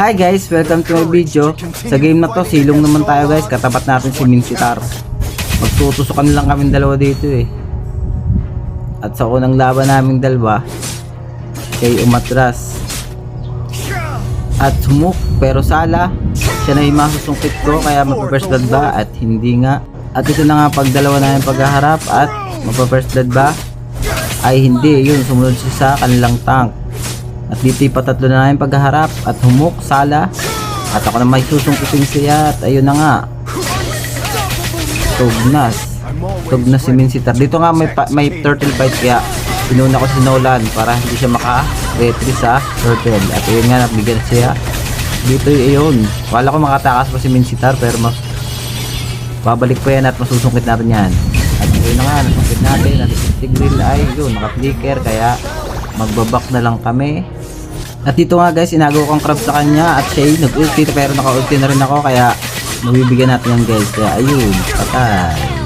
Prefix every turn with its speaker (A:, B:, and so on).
A: Hi guys, welcome to my video. Sa game na to, silong naman tayo guys. Katapat natin si Minsitar. Magtutusukan lang kami dalawa dito eh. At sa unang laban naming dalawa, kay umatras at sumuk, pero sala siya na yung masusungkit ko, kaya magpa-first blood ba at hindi nga. At ito na nga pag dalawa na yung paghaharap at magpa-first blood ba ay hindi, yun sumunod siya sa kanilang tank. At dito ipatatlo na yung paghaharap at humuk, sala, at ako na may susungkitin siya. At ayun na nga, tugnas si Minsitar. Dito nga may turtle fight, kaya pinuna ko si Nolan para hindi siya maka-retry sa turtle. At ayun nga, nabigyan siya dito. Ayun, wala ko makatakas pa si Minsitar, pero babalik pa yan at masusungkit natin yan. At ayun na nga, nasungkit natin. At si Grill ay yun, naka-flicker, kaya magbabak na lang kami. At dito nga guys, inago kong crab sa kanya at siya nag-ulti, pero naka-ulti na rin ako, kaya mabibigyan natin yan guys. Kaya ayun, patay.